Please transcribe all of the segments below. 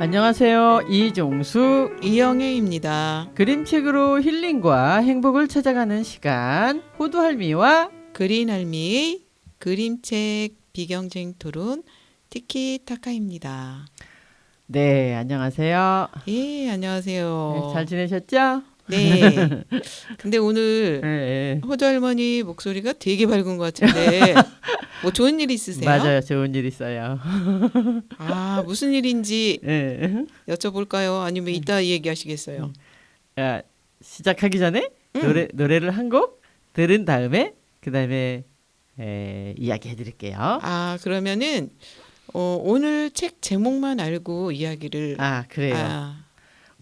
안녕하세요. 이종수 이영애입니다. 그림책으로 힐링과 행복을 찾아가는 시간 호두할미와 그린할미의 그림책 비경쟁 토론 티키타카입니다. 네, 안녕하세요. 예, 네, 안녕하세요. 잘 지내셨죠? 네. 근데 오늘 네, 호주 할머니 목소리가 되게 밝은 것 같은데 뭐 좋은 일 있으세요? 맞아요. 좋은 일 있어요. 아, 무슨 일인지 네. 여쭤볼까요? 아니면 이따 얘기하시겠어요? 야, 시작하기 전에 음. 노래를 한 곡 들은 다음에 그 다음에 이야기해 드릴게요. 아, 그러면은 오늘 책 제목만 알고 이야기를 아, 그래요. 아,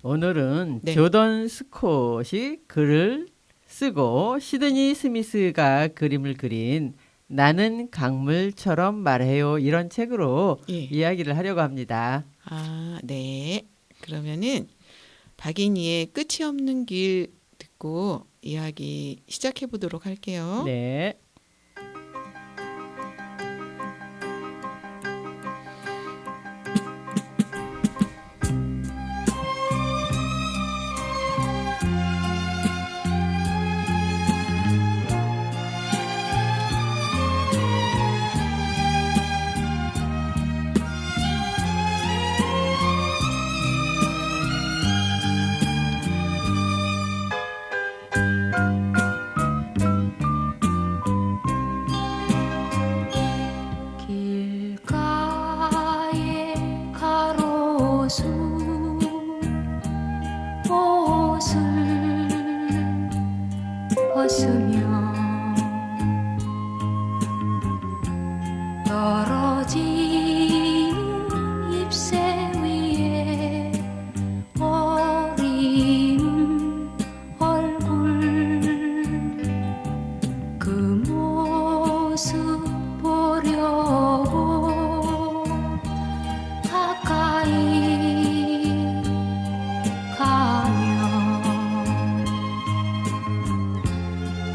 오늘은 네. 조던 스콧이 글을 쓰고 시드니 스미스가 그림을 그린 나는 강물처럼 말해요 이런 책으로 예. 이야기를 하려고 합니다. 아, 네. 그러면은 박인희의 끝이 없는 길 듣고 이야기 시작해 보도록 할게요. 네. 길가에 가로수 옷을 벗으며 떨어진 잎새 위에 어린 얼굴 그 모습 보려고 가까이 가면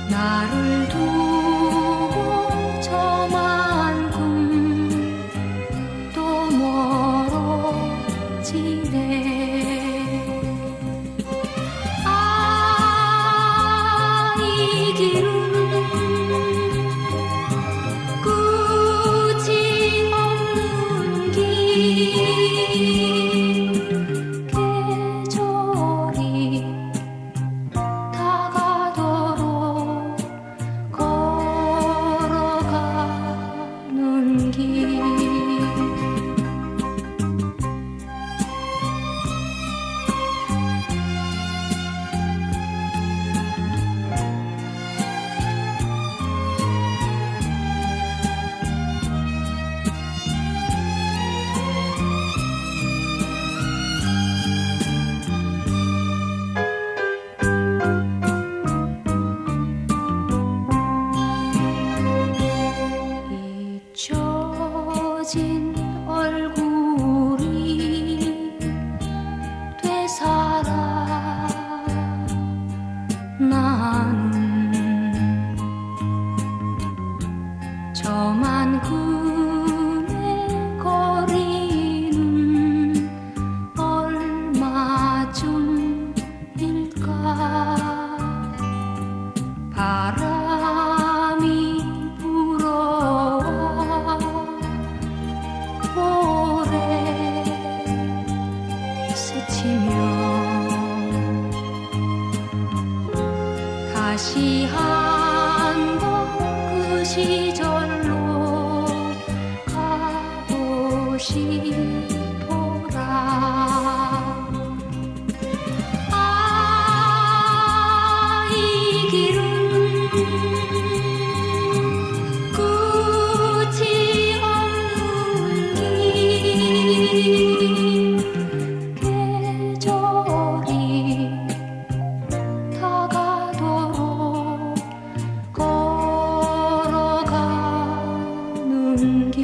나를 두고 저만큼 또 멀어지네. 아, 이 길은 끝이 없는 길 계절이 다가도록 걸어가는 길 잊혀진 얼굴이 되살아 나는 저만큼의 거리는 얼마쯤일까. 바람이 불어와 모래 스치며 다시 한번 그 시절로 가고 싶어라. 아, 이 길은 끝이 없는 길 계절이 다가도록 걸어가는 길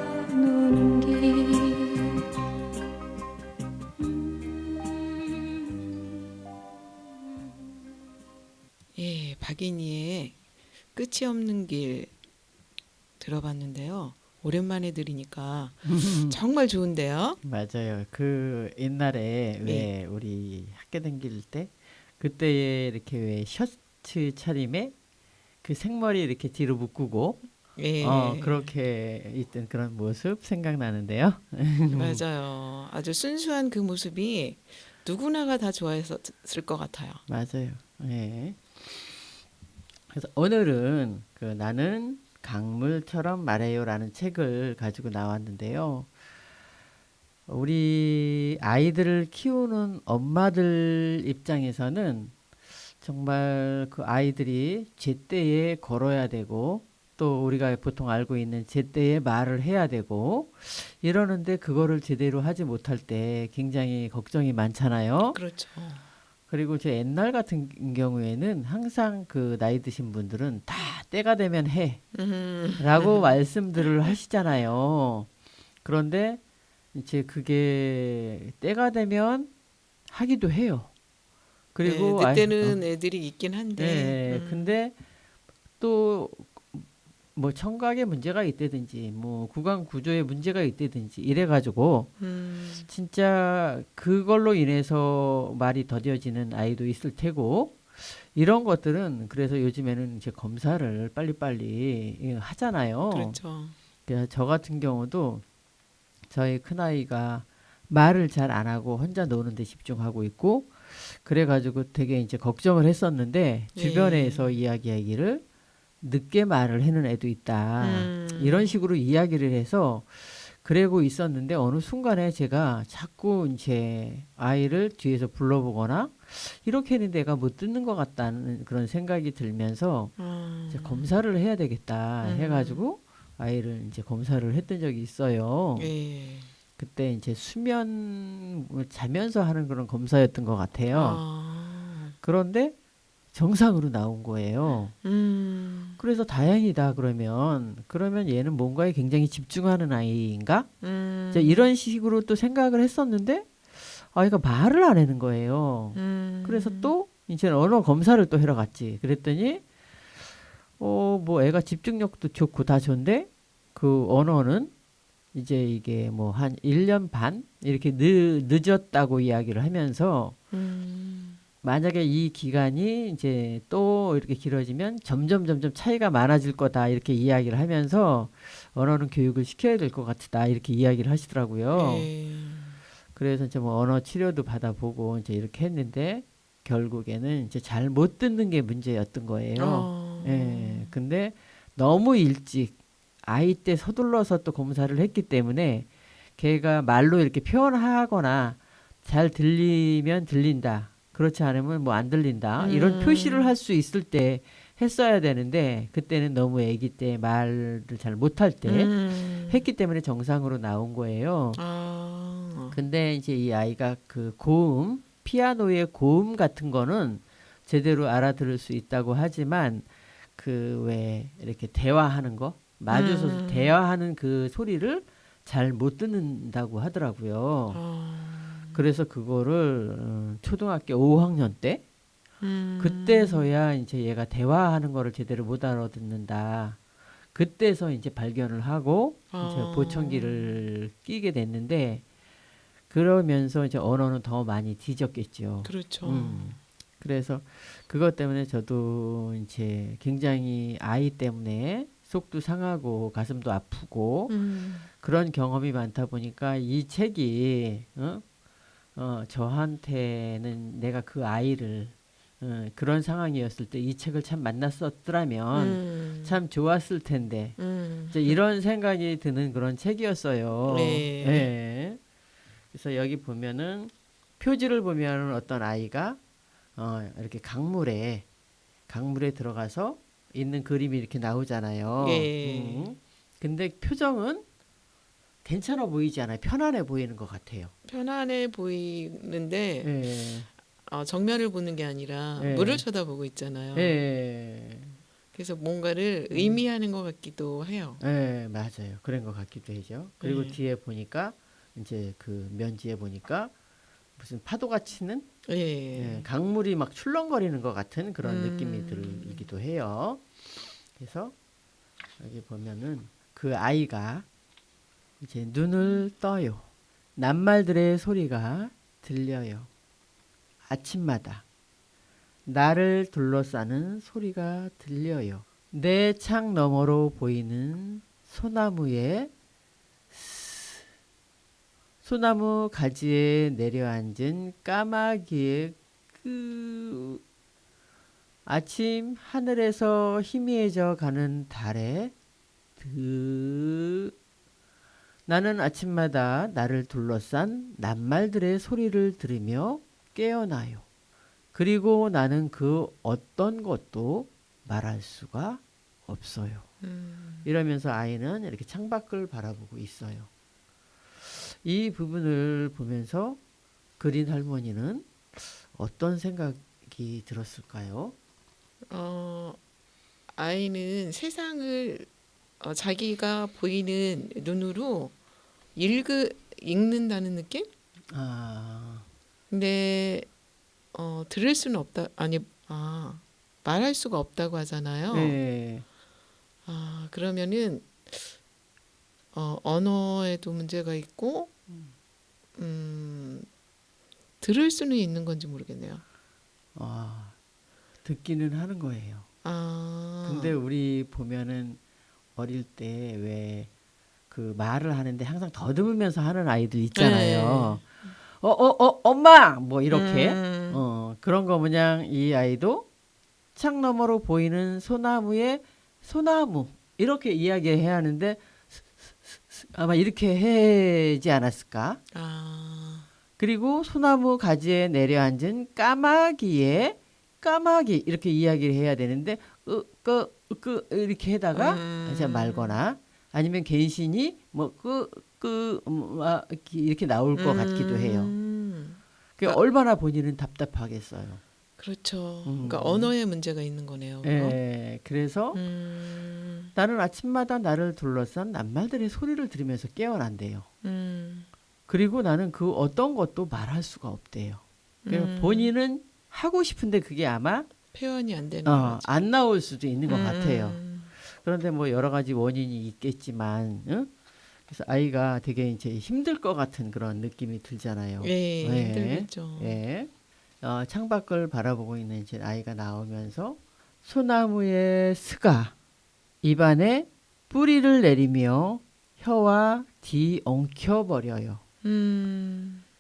걸어가는 길 예, 박인희의 끝이 없는 길 들어봤는데요. 오랜만에 들으니까 정말 좋은데요. 맞아요. 그 옛날에 네. 왜 우리 학교 다닐 때 그때 이렇게 왜 셔츠 차림에 그 생머리 이렇게 뒤로 묶고 예, 그렇게 있던 그런 모습 생각나는데요. 맞아요. 아주 순수한 그 모습이 누구나가 다 좋아했을 것 같아요. 맞아요. 예. 그래서 오늘은 그 나는 강물처럼 말해요라는 책을 가지고 나왔는데요. 우리 아이들을 키우는 엄마들 입장에서는 정말 그 아이들이 제때에 걸어야 되고 또 우리가 보통 알고 있는 제때에 말을 해야 되고 이러는데 그거를 제대로 하지 못할 때 굉장히 걱정이 많잖아요. 그렇죠. 그리고 제 옛날 같은 경우에는 항상 그 나이 드신 분들은 다 때가 되면 해 라고 말씀들을 하시잖아요. 그런데 이제 그게 때가 되면 하기도 해요. 네, 그리고 늦때는 애들이 있긴 한데, 근데 또 뭐 청각에 문제가 있다든지 뭐 구강 구조에 문제가 있다든지 이래 가지고 진짜 그걸로 인해서 말이 더뎌지는 아이도 있을 테고 이런 것들은 그래서 요즘에는 이제 검사를 빨리빨리 하잖아요. 그렇죠. 그래서 저 같은 경우도 저희 큰아이가 말을 잘 안 하고 혼자 노는 데 집중하고 있고 그래가지고 되게 이제 걱정을 했었는데 주변에서 예. 이야기하기를 늦게 말을 하는 애도 있다. 이런 식으로 이야기를 해서 그러고 있었는데 어느 순간에 제가 자꾸 이제 아이를 뒤에서 불러보거나 이렇게 했는데 애가 못 듣는 것 같다는 그런 생각이 들면서 이제 검사를 해야 되겠다 해가지고 아이를 이제 검사를 했던 적이 있어요. 예. 그때 이제 수면 자면서 하는 그런 검사였던 것 같아요. 아, 그런데 정상으로 나온 거예요. 그래서 다행이다 그러면 얘는 뭔가에 굉장히 집중하는 아이인가? 이제 이런 식으로 또 생각을 했었는데 아이가 말을 안 하는 거예요. 그래서 또 이제 언어 검사를 또 하러 갔지. 그랬더니 뭐 애가 집중력도 좋고 다 좋은데 그 언어는 이제 이게 뭐 한 1년 반 이렇게 늦었다고 이야기를 하면서 만약에 이 기간이 이제 또 이렇게 길어지면 점점 차이가 많아질 거다 이렇게 이야기를 하면서 언어는 교육을 시켜야 될 것 같다 이렇게 이야기를 하시더라고요. 예. 그래서 이제 뭐 언어 치료도 받아보고 이제 이렇게 했는데 결국에는 이제 잘 못 듣는 게 문제였던 거예요. 예. 근데 너무 일찍 아이 때 서둘러서 또 검사를 했기 때문에 걔가 말로 이렇게 표현하거나 잘 들리면 들린다. 그렇지 않으면 뭐 안 들린다. 이런 표시를 할 수 있을 때 했어야 되는데 그때는 너무 아기 때 말을 잘 못할 때 했기 때문에 정상으로 나온 거예요. 아, 근데 이제 이 아이가 그 고음, 피아노의 고음 같은 거는 제대로 알아들을 수 있다고 하지만 그 왜 이렇게 대화하는 거, 마주서서 대화하는 그 소리를 잘 못 듣는다고 하더라고요. 그래서 그거를 초등학교 5학년 때 그때서야 이제 얘가 대화하는 거를 제대로 못 알아듣는다. 그때서 이제 발견을 하고 이제 보청기를 끼게 됐는데 그러면서 이제 언어는 더 많이 뒤졌겠죠. 그렇죠. 그래서 그것 때문에 저도 이제 굉장히 아이 때문에 속도 상하고 가슴도 아프고 그런 경험이 많다 보니까 이 책이 저한테는 내가 그 아이를 그런 상황이었을 때 이 책을 참 만났었더라면 참 좋았을 텐데 이제 이런 생각이 드는 그런 책이었어요. 네. 예. 그래서 여기 보면은 표지를 보면은 어떤 아이가 이렇게 강물에 들어가서 있는 그림이 이렇게 나오잖아요. 예. 근데 표정은 괜찮아 보이지 않아요. 편안해 보이는 것 같아요. 편안해 보이는데 예. 정면을 보는 게 아니라 예. 물을 쳐다보고 있잖아요. 예. 그래서 뭔가를 의미하는 것 같기도 해요. 예, 맞아요. 그런 것 같기도 하죠. 그리고 예. 뒤에 보니까 이제 그 면지에 보니까 무슨 파도가 치는 예. 강물이 막 출렁거리는 것 같은 그런 느낌이 들기도 해요. 그래서 여기 보면은 그 아이가 이제 눈을 떠요. 낱말들의 소리가 들려요. 아침마다 나를 둘러싸는 소리가 들려요. 내 창 너머로 보이는 소나무에 소나무 가지에 내려앉은 까마귀의 그 아침 하늘에서 희미해져 가는 달에 나는 아침마다 나를 둘러싼 낱말들의 소리를 들으며 깨어나요. 그리고 나는 그 어떤 것도 말할 수가 없어요. 이러면서 아이는 이렇게 창밖을 바라보고 있어요. 이 부분을 보면서 그린 할머니는 어떤 생각이 들었을까요? 아이는 세상을 자기가 보이는 눈으로 읽는다는 느낌? 아, 근데 들을 수는 없다. 아니, 말할 수가 없다고 하잖아요. 네. 그러면은 언어에도 문제가 있고 들을 수는 있는 건지 모르겠네요. 듣기는 하는 거예요. 근데 우리 보면은 어릴 때 왜 그 말을 하는데 항상 더듬으면서 하는 아이들 있잖아요. 엄마! 뭐 이렇게. 그런 거 모양 이 아이도 창 너머로 보이는 소나무에 소나무 이렇게 이야기해야 하는데 아마 이렇게 하지 않았을까? 그리고 소나무 가지에 내려앉은 까마귀에 까마귀 이렇게 이야기를 해야 되는데 이렇게 해다가 이제 말거나 아니면 괜신이 뭐 이렇게 나올 것 같기도 해요. 그게 얼마나 본인은 답답하겠어요. 그렇죠. 그러니까 언어에 문제가 있는 거네요. 예, 그래서 나는 아침마다 나를 둘러싼 낱말들의 소리를 들으면서 깨어난대요. 그리고 나는 그 어떤 것도 말할 수가 없대요. 그러니까 본인은 하고 싶은데 그게 아마 표현이 안 되는 거죠. 안 나올 수도 있는 것 같아요. 그런데 뭐 여러 가지 원인이 있겠지만, 그래서 아이가 되게 이제 힘들 것 같은 그런 느낌이 들잖아요. 예, 힘들겠죠. 예. 창밖을 바라보고 있는 이제 아이가 나오면서 소나무의 스가 입안에 뿌리를 내리며 혀와 뒤 엉켜버려요.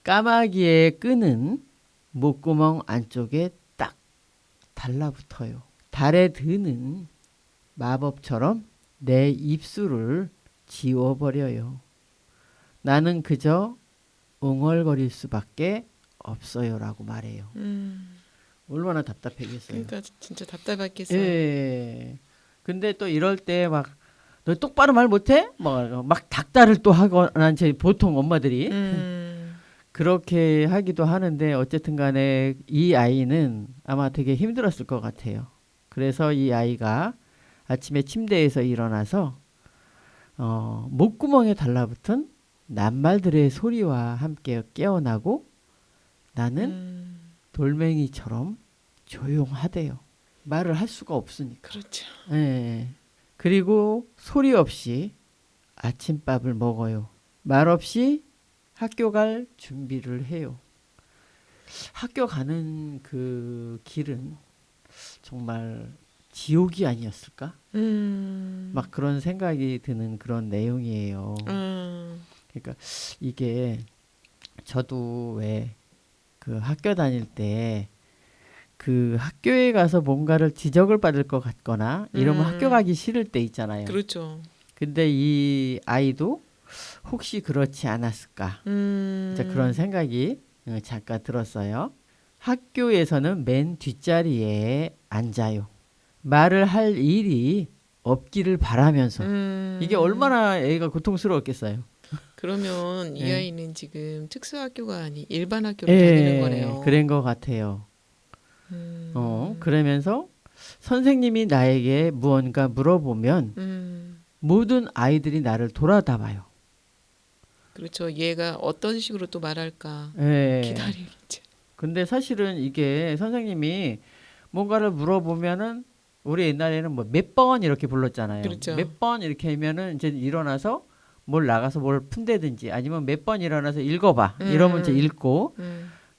까마귀의 끈은 목구멍 안쪽에 딱 달라붙어요. 달의 드는 마법처럼 내 입술을 지워버려요. 나는 그저 웅얼거릴 수밖에 없어요라고 말해요. 얼마나 답답하겠어요. 그러니까 진짜 답답했겠어요. 예. 근데 또 이럴 때 막 너 똑바로 말 못해? 막 닥달을 또 하거나 이제 보통 엄마들이 그렇게 하기도 하는데 어쨌든 간에 이 아이는 아마 되게 힘들었을 것 같아요. 그래서 이 아이가 아침에 침대에서 일어나서 목구멍에 달라붙은 낱말들의 소리와 함께 깨어나고 나는 돌멩이처럼 조용하대요. 말을 할 수가 없으니까. 그렇죠. 예. 그리고 소리 없이 아침밥을 먹어요. 말 없이 학교 갈 준비를 해요. 학교 가는 그 길은 정말 지옥이 아니었을까? 막 그런 생각이 드는 그런 내용이에요. 그러니까 이게 저도 왜 그 학교 다닐 때 그 학교에 가서 뭔가를 지적을 받을 것 같거나 이러면 학교 가기 싫을 때 있잖아요. 그렇죠. 근데 이 아이도 혹시 그렇지 않았을까? 이제 그런 생각이 잠깐 들었어요. 학교에서는 맨 뒷자리에 앉아요. 말을 할 일이 없기를 바라면서 이게 얼마나 애가 고통스러웠겠어요. 그러면 이 예. 아이는 지금 특수학교가 아닌 일반 학교를 다니는 거네요. 그런 것 같아요. 그러면서 선생님이 나에게 무언가 물어보면 모든 아이들이 나를 돌아다봐요. 그렇죠. 얘가 어떤 식으로 또 말할까 예. 기다리겠죠. 근데 사실은 이게 선생님이 뭔가를 물어보면은 우리 옛날에는 뭐 몇 번 이렇게 불렀잖아요. 그렇죠. 몇 번 이렇게 하면은 이제 일어나서 뭘 나가서 뭘 푼다든지 아니면 몇 번 일어나서 읽어봐. 이러면 이제 읽고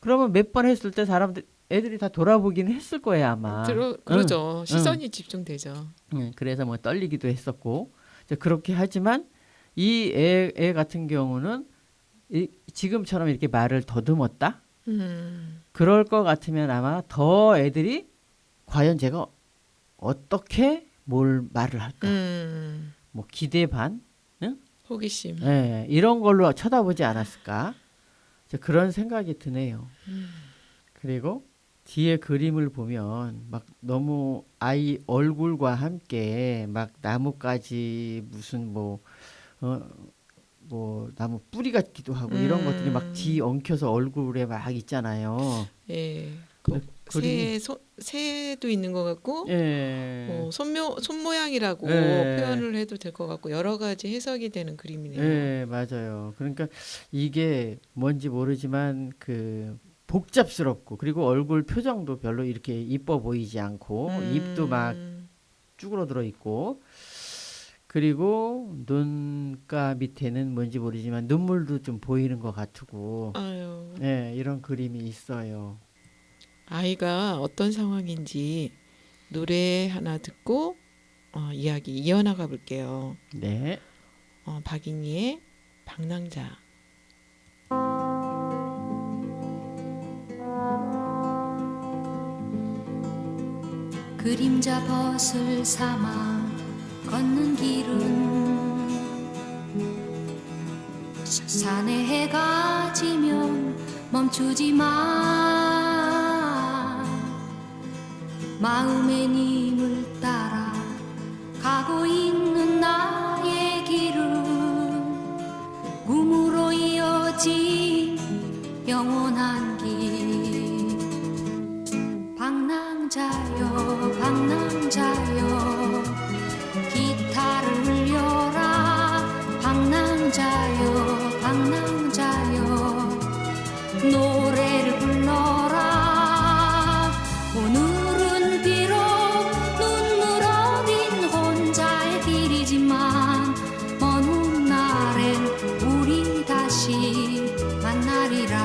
그러면 몇 번 했을 때 사람들 애들이 다 돌아보기는 했을 거예요 아마. 그러죠. 시선이 집중되죠. 그래서 뭐 떨리기도 했었고 이제 그렇게 하지만 이 애 같은 경우는 지금처럼 이렇게 말을 더듬었다. 그럴 것 같으면 아마 더 애들이 과연 제가 어떻게 뭘 말을 할까? 뭐 기대 반, 호기심. 네, 이런 걸로 쳐다보지 않았을까? 이제 그런 생각이 드네요. 그리고 뒤에 그림을 보면 막 너무 아이 얼굴과 함께 막 나뭇가지 무슨 뭐 나무 뿌리 같기도 하고 이런 것들이 막 뒤 엉켜서 얼굴에 막 있잖아요. 예. 그림이 새도 있는 것 같고, 예. 손 모양이라고 예. 표현을 해도 될 것 같고 여러 가지 해석이 되는 그림이네요. 예, 맞아요. 그러니까 이게 뭔지 모르지만 그 복잡스럽고 그리고 얼굴 표정도 별로 이렇게 이뻐 보이지 않고 입도 막 쭈그러들어 있고 그리고 눈가 밑에는 뭔지 모르지만 눈물도 좀 보이는 것 같고 아유, 예, 이런 그림이 있어요. 아이가 어떤 상황인지 노래 하나 듣고 이야기 이어나가 볼게요. 네. 박인희의 방랑자. 그림자 벗을 삼아 걷는 길은 산에 해가 지면 멈추지 마. 마음의 님을 따라 가고 있는 나의 길은 꿈으로 이어진 영원한 길. 방랑자여 방랑자여 기타를 울려라. 방랑자여 방랑자여 노래를 불러라. 오늘은 비록 눈물 어린 혼자의 길이지만 먼 훗날엔 우리 다시 만나리라.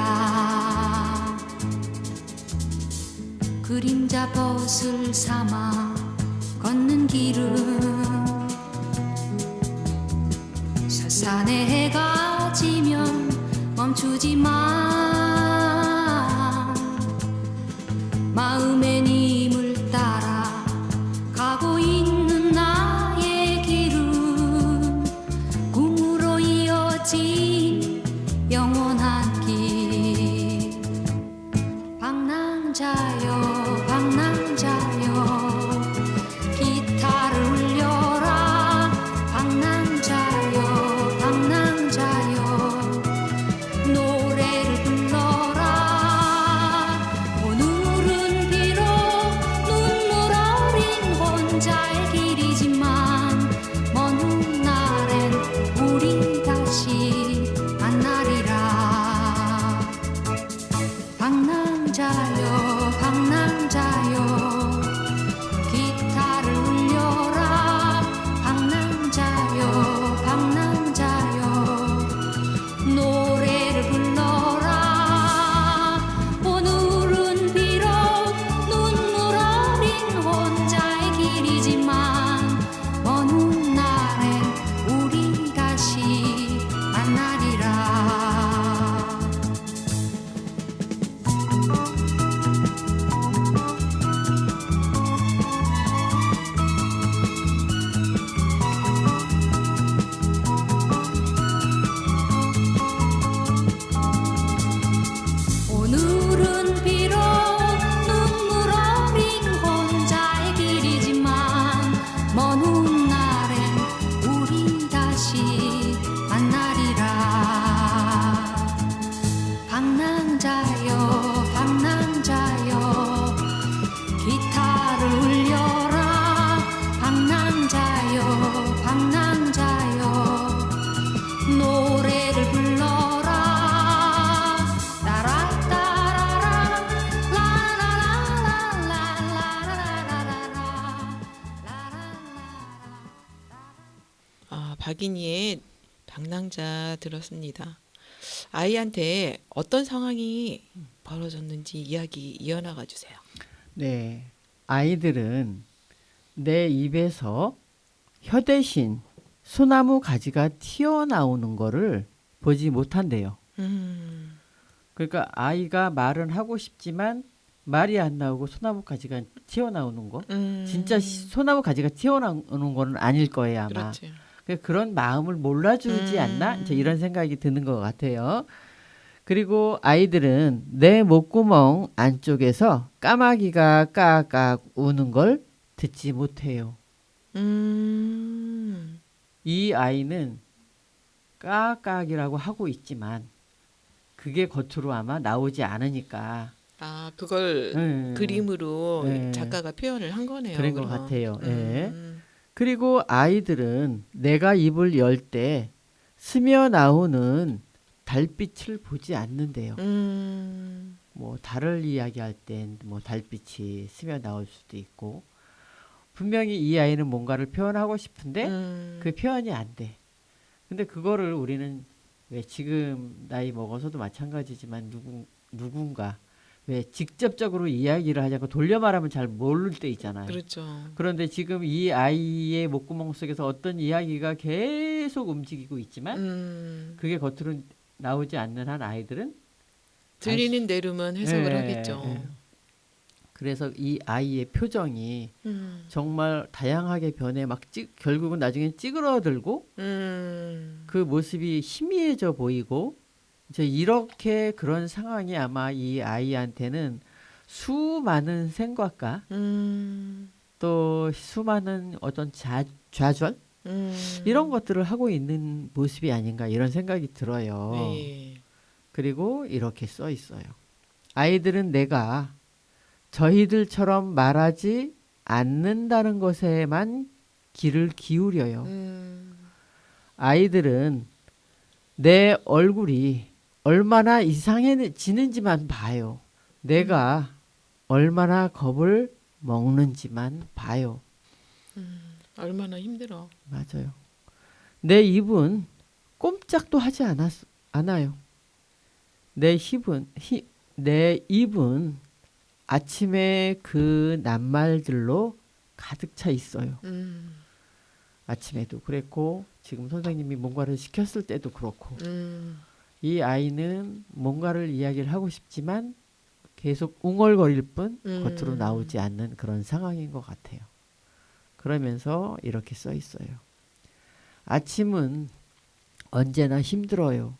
그림자 벗을 삼아 걷는 길은 설산에 해가 지면 멈추지 마. 마음의 님을 따라 가고 있는 나의 길은 꿈으로 이어진 영원한 길. 방랑자여 방랑자여 기타를 울려라. 방랑자여 방랑자여 노래를 불러라. 오늘은 비록 눈물 어린 혼자의 길이지만 먼 훗날엔 우리 다시 만나리라. 방랑자여 방랑자여 박인희의 방랑자 들었습니다. 아이한테 어떤 상황이 벌어졌는지 이야기 이어나가 주세요. 네, 아이들은 내 입에서 혀 대신 소나무 가지가 튀어나오는 거를 보지 못한대요. 그러니까 아이가 말은 하고 싶지만 말이 안 나오고 소나무 가지가 튀어나오는 거. 진짜 소나무 가지가 튀어나오는 거는 아닐 거예요, 아마. 그렇죠. 그런 마음을 몰라주지 않나? 이제 이런 생각이 드는 것 같아요. 그리고 아이들은 내 목구멍 안쪽에서 까마귀가 까악 우는 걸 듣지 못해요. 이 아이는 까악까악이라고 하고 있지만 그게 겉으로 아마 나오지 않으니까 아, 그걸 그림으로 네. 작가가 표현을 한 거네요. 그런 것 그럼. 같아요. 예. 그리고 아이들은 내가 입을 열 때 스며 나오는 달빛을 보지 않는데요. 뭐 달을 이야기할 땐 뭐 달빛이 스며 나올 수도 있고 분명히 이 아이는 뭔가를 표현하고 싶은데 그 표현이 안 돼. 근데 그거를 우리는 왜 지금 나이 먹어서도 마찬가지지만 누군가 왜 직접적으로 이야기를 하자고 돌려 말하면 잘 모를 때 있잖아요. 그렇죠. 그런데 지금 이 아이의 목구멍 속에서 어떤 이야기가 계속 움직이고 있지만 그게 겉으로 나오지 않는 한 아이들은 들리는 대로만 해석을 예, 하겠죠. 예. 그래서 이 아이의 표정이 정말 다양하게 변해 막 결국은 나중에 찌그러들고 그 모습이 희미해져 보이고 이제 이렇게 그런 상황이 아마 이 아이한테는 수많은 생각과 또 수많은 어떤 좌절 이런 것들을 하고 있는 모습이 아닌가 이런 생각이 들어요. 네. 그리고 이렇게 써 있어요. 아이들은 내가 저희들처럼 말하지 않는다는 것에만 귀를 기울여요. 아이들은 내 얼굴이 얼마나 이상해지는지만 봐요. 내가 얼마나 겁을 먹는지만 봐요. 얼마나 힘들어. 맞아요. 내 입은 꼼짝도 하지 않아요. 내 입은 아침에 그 낱말들로 가득 차 있어요. 아침에도 그랬고 지금 선생님이 뭔가를 시켰을 때도 그렇고 이 아이는 뭔가를 이야기를 하고 싶지만 계속 웅얼거릴 뿐 겉으로 나오지 않는 그런 상황인 것 같아요. 그러면서 이렇게 써 있어요. 아침은 언제나 힘들어요.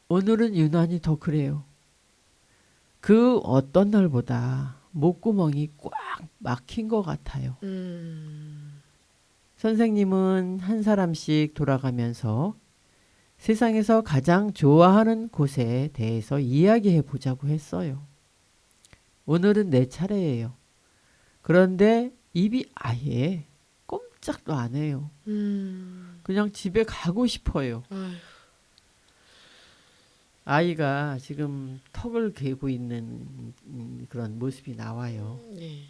오늘은 유난히 더 그래요. 그 어떤 날보다 목구멍이 꽉 막힌 것 같아요. 선생님은 한 사람씩 돌아가면서 세상에서 가장 좋아하는 곳에 대해서 이야기해 보자고 했어요. 오늘은 내 차례예요. 그런데 입이 아예 꼼짝도 안 해요. 그냥 집에 가고 싶어요. 아휴. 아이가 지금 턱을 괴고 있는 그런 모습이 나와요. 네.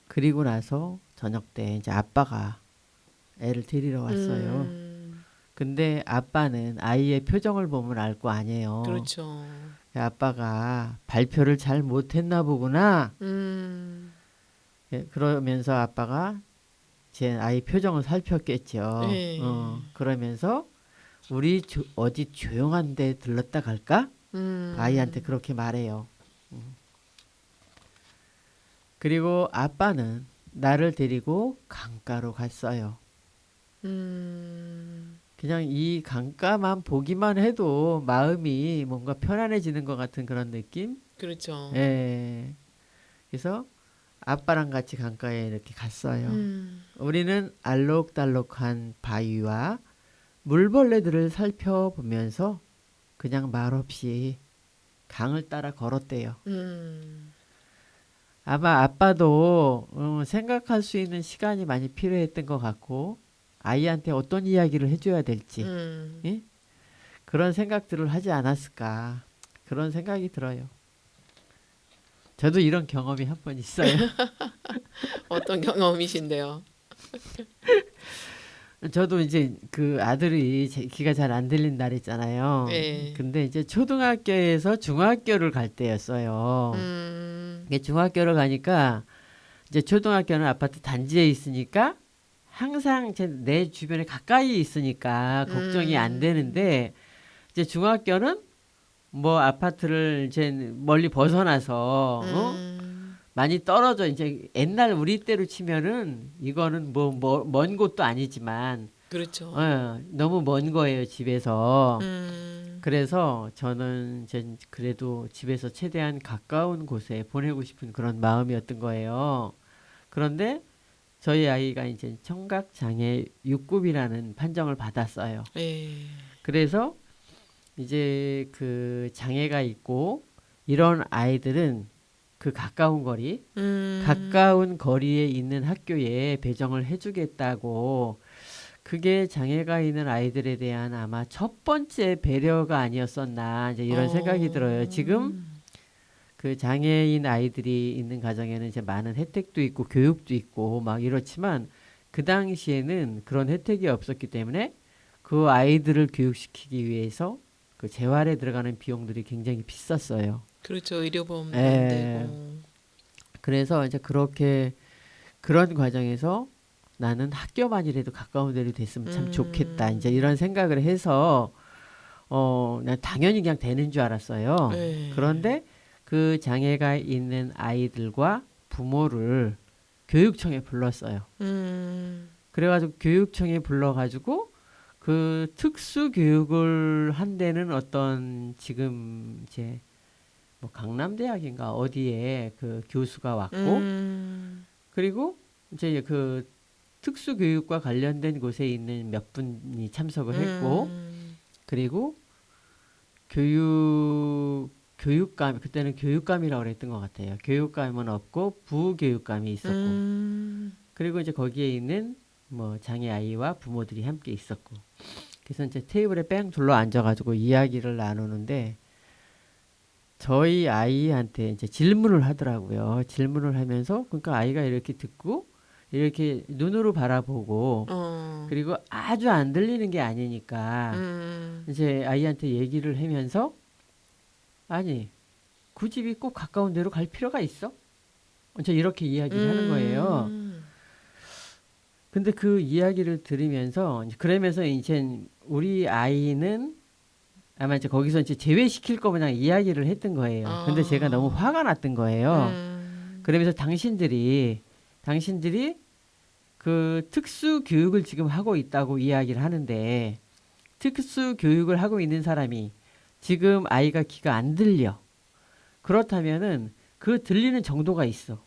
그리고 나서 저녁 때 이제 아빠가 애를 데리러 왔어요. 근데 아빠는 아이의 표정을 보면 알 거 아니에요. 그렇죠. 아빠가 발표를 잘 못했나 보구나. 예, 그러면서 아빠가 제 아이 표정을 살폈겠죠. 네. 그러면서 우리 어디 조용한 데 들렀다 갈까? 아이한테 그렇게 말해요. 그리고 아빠는 나를 데리고 강가로 갔어요. 그냥 이 강가만 보기만 해도 마음이 뭔가 편안해지는 것 같은 그런 느낌? 그렇죠. 예. 그래서 아빠랑 같이 강가에 이렇게 갔어요. 우리는 알록달록한 바위와 물벌레들을 살펴보면서 그냥 말없이 강을 따라 걸었대요. 아마 아빠도 생각할 수 있는 시간이 많이 필요했던 것 같고 아이한테 어떤 이야기를 해줘야 될지 예? 그런 생각들을 하지 않았을까 그런 생각이 들어요. 저도 이런 경험이 한 번 있어요. 어떤 경험이신데요? 저도 이제 그 아들이 귀가 잘 안 들린 날 있잖아요. 네. 근데 이제 초등학교에서 중학교를 갈 때였어요. 이게 중학교를 가니까 이제 초등학교는 아파트 단지에 있으니까 항상 내 주변에 가까이 있으니까 걱정이 안 되는데 이제 중학교는 뭐 아파트를 이제 멀리 벗어나서 많이 떨어져 이제 옛날 우리 때로 치면은 이거는 뭐 먼 곳도 아니지만 그렇죠. 너무 먼 거예요 집에서. 음. 그래서 저는 이제 그래도 집에서 최대한 가까운 곳에 보내고 싶은 그런 마음이었던 거예요. 그런데 저희 아이가 이제 청각 장애 6급이라는 판정을 받았어요. 예. 그래서 이제 그 장애가 있고 이런 아이들은 그 가까운 거리에 있는 학교에 배정을 해주겠다고 그게 장애가 있는 아이들에 대한 아마 첫 번째 배려가 아니었었나 이제 이런 생각이 들어요. 지금 그 장애인 아이들이 있는 가정에는 이제 많은 혜택도 있고 교육도 있고 막 이렇지만 그 당시에는 그런 혜택이 없었기 때문에 그 아이들을 교육시키기 위해서 그 재활에 들어가는 비용들이 굉장히 비쌌어요. 그렇죠. 의료보험도 예. 안 되고. 그래서 이제 그렇게 그런 과정에서 나는 학교만이라도 가까운 데로 됐으면 참 좋겠다. 이제 이런 생각을 해서 난 당연히 그냥 되는 줄 알았어요. 네. 그런데 그 장애가 있는 아이들과 부모를 교육청에 불렀어요. 그래가지고 교육청에 불러가지고 그 특수 교육을 한 데는 어떤 지금 이제 뭐 강남대학인가 어디에 그 교수가 왔고 그리고 이제 그 특수교육과 관련된 곳에 있는 몇 분이 참석을 했고 그리고 교육감 그때는 교육감이라고 그랬던 것 같아요. 교육감은 없고 부교육감이 있었고 그리고 이제 거기에 있는 뭐 장애 아이와 부모들이 함께 있었고 그래서 이제 테이블에 뺑 둘러 앉아가지고 이야기를 나누는데 저희 아이한테 이제 질문을 하더라고요. 질문을 하면서 그러니까 아이가 이렇게 듣고 이렇게 눈으로 바라보고 그리고 아주 안 들리는 게 아니니까 이제 아이한테 얘기를 하면서 아니 그 집이 꼭 가까운 데로 갈 필요가 있어? 저 이렇게 이야기를 하는 거예요. 근데 그 이야기를 들으면서 그러면서 이제 우리 아이는 아마 이제 거기서 이제 제외시킬 거 그냥 이야기를 했던 거예요. 근데 제가 너무 화가 났던 거예요. 그러면서 당신들이 그 특수 교육을 지금 하고 있다고 이야기를 하는데 특수 교육을 하고 있는 사람이 지금 아이가 귀가 안 들려. 그렇다면은 그 들리는 정도가 있어.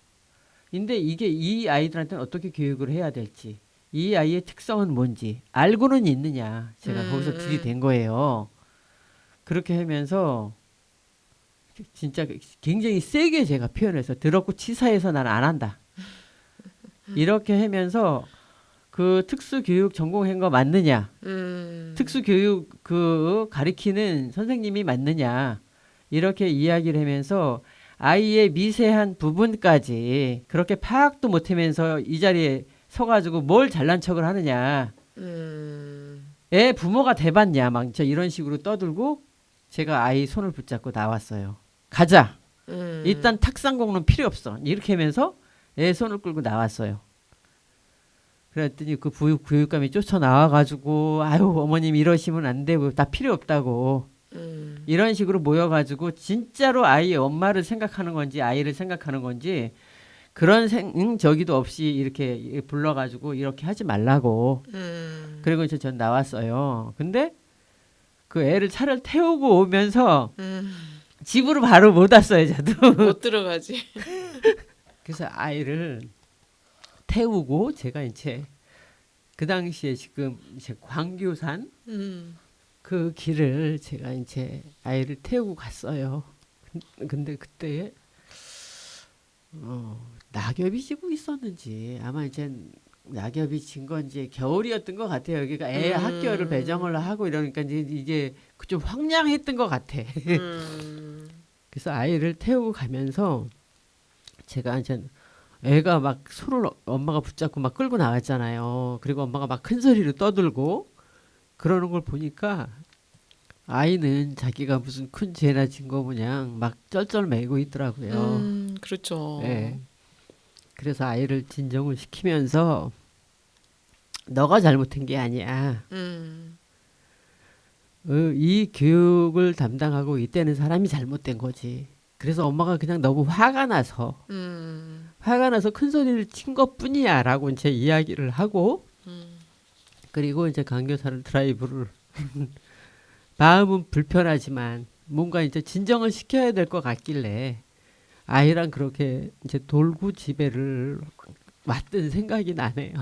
근데 이게 이 아이들한테는 어떻게 교육을 해야 될지, 이 아이의 특성은 뭔지 알고는 있느냐. 제가 거기서 들이댄 거예요. 그렇게 하면서 진짜 굉장히 세게 제가 표현해서 더럽고 치사해서 난 안 한다. 이렇게 하면서 그 특수교육 전공한 거 맞느냐? 특수교육 그 가리키는 선생님이 맞느냐? 이렇게 이야기를 하면서 아이의 미세한 부분까지 그렇게 파악도 못하면서 이 자리에 서가지고 뭘 잘난 척을 하느냐? 애 부모가 돼봤냐? 막 이런 식으로 떠들고 제가 아이 손을 붙잡고 나왔어요. 가자. 일단 탁상공론 필요 없어. 이렇게 하면서 애 손을 끌고 나왔어요. 그랬더니 그 교육감이 쫓아 나와가지고 아유 어머님 이러시면 안 되고 다 필요 없다고 이런 식으로 모여가지고 진짜로 아이의 엄마를 생각하는 건지 아이를 생각하는 건지 그런 저기도 없이 이렇게 불러가지고 이렇게 하지 말라고. 그리고 이제 전 나왔어요. 근데 그 애를 차를 태우고 오면서 집으로 바로 못 왔어요. 저도 못 들어가지. 그래서 아이를 태우고 제가 이제 그 당시에 지금 이제 광교산 그 길을 제가 이제 아이를 태우고 갔어요. 근데 그때 낙엽이 지고 있었는지 아마 이제 낙엽이 진 건지 겨울이었던 것 같아요. 그러니까 애 학교를 배정을 하고 이러니까 이제 좀 황량했던 것 같아. 그래서 아이를 태우고 가면서 제가 이제 애가 막 손을 엄마가 붙잡고 막 끌고 나갔잖아요. 그리고 엄마가 막 큰 소리로 떠들고 그러는 걸 보니까 아이는 자기가 무슨 큰 죄나 진 거 그냥 막 쩔쩔매고 있더라고요. 그렇죠. 네. 그래서 아이를 진정을 시키면서 너가 잘못한 게 아니야. 이 교육을 담당하고 있다는 사람이 잘못된 거지. 그래서 엄마가 그냥 너무 화가 나서 큰 소리를 친 것뿐이야라고 이제 이야기를 하고 그리고 이제 강교사를 드라이브를 마음은 불편하지만 뭔가 이제 진정을 시켜야 될 것 같길래 아이랑 그렇게 이제 돌고 지배를 왔던 생각이 나네요.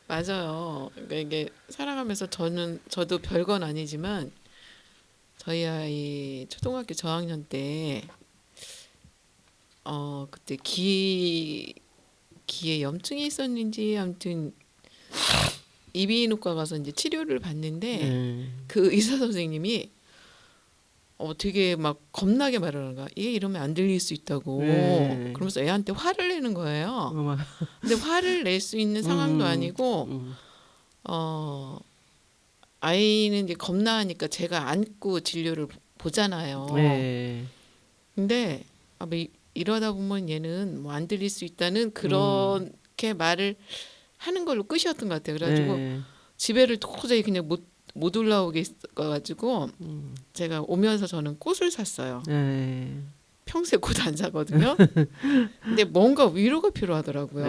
맞아요. 그러니까 이게 살아가면서 저도 별건 아니지만 저희 아이 초등학교 저학년 때 그때 귀에 염증이 있었는지 아무튼 이비인후과 가서 이제 치료를 받는데 그 의사 선생님이 되게 막 겁나게 말하는 거야. 얘 이러면 안 들릴 수 있다고. 그러면서 애한테 화를 내는 거예요. 근데 화를 낼 수 있는 상황도 아니고 아이는 이제 겁나니까 제가 안고 진료를 보잖아요. 근데 이러다 보면 얘는 뭐 안 들릴 수 있다는 그렇게 말을 하는 걸로 끝이었던 것 같아요. 그래가지고 집에를 도저히 그냥 못 올라오게 있어가지고 제가 오면서 저는 꽃을 샀어요. 평소에 꽃 안 사거든요. 근데 뭔가 위로가 필요하더라고요.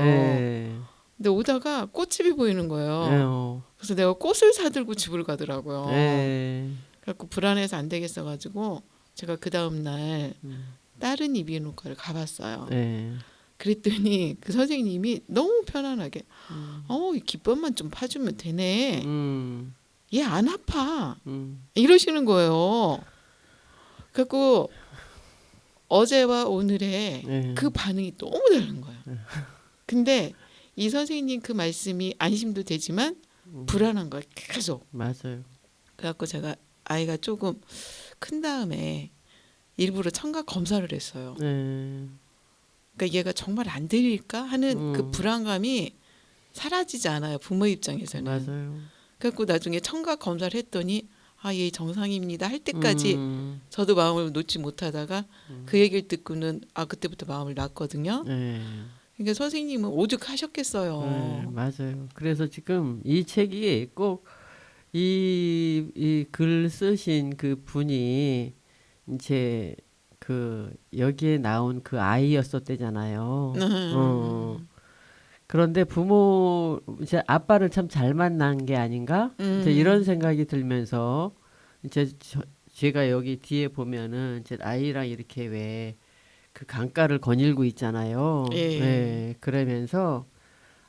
근데 오다가 꽃집이 보이는 거예요. 그래서 내가 꽃을 사들고 집을 가더라고요. 그래갖고 불안해서 안 되겠어가지고 제가 그 다음 날 다른 이비인후과를 가봤어요. 그랬더니 그 선생님이 너무 편안하게 이 기법만 좀 파주면 되네. 얘 안 아파. 이러시는 거예요. 그래갖고 어제와 오늘의 그 반응이 너무 다른 거예요. 근데 이 선생님 그 말씀이 안심도 되지만 불안한 거예요. 계속. 맞아요. 그래갖고 제가 아이가 조금 큰 다음에 일부러 청각 검사를 했어요. 그러니까 얘가 정말 안 들릴까 하는 그 불안감이 사라지지 않아요. 부모 입장에서는. 맞아요. 그래갖고 나중에 청각 검사를 했더니 얘 정상입니다 할 때까지 저도 마음을 놓지 못하다가 그 얘기를 듣고는 그때부터 마음을 놨거든요. 그러니까 선생님은 오죽하셨겠어요. 맞아요. 그래서 지금 이 책이 꼭 이 글 쓰신 그 분이 이제 그 여기에 나온 그 아이였었대잖아요. 그런데 부모 이제 아빠를 참 잘 만난 게 아닌가? 이제 이런 생각이 들면서 이제 제가 여기 뒤에 보면은 이제 아이랑 이렇게 왜 그 강가를 거닐고 있잖아요. 그러면서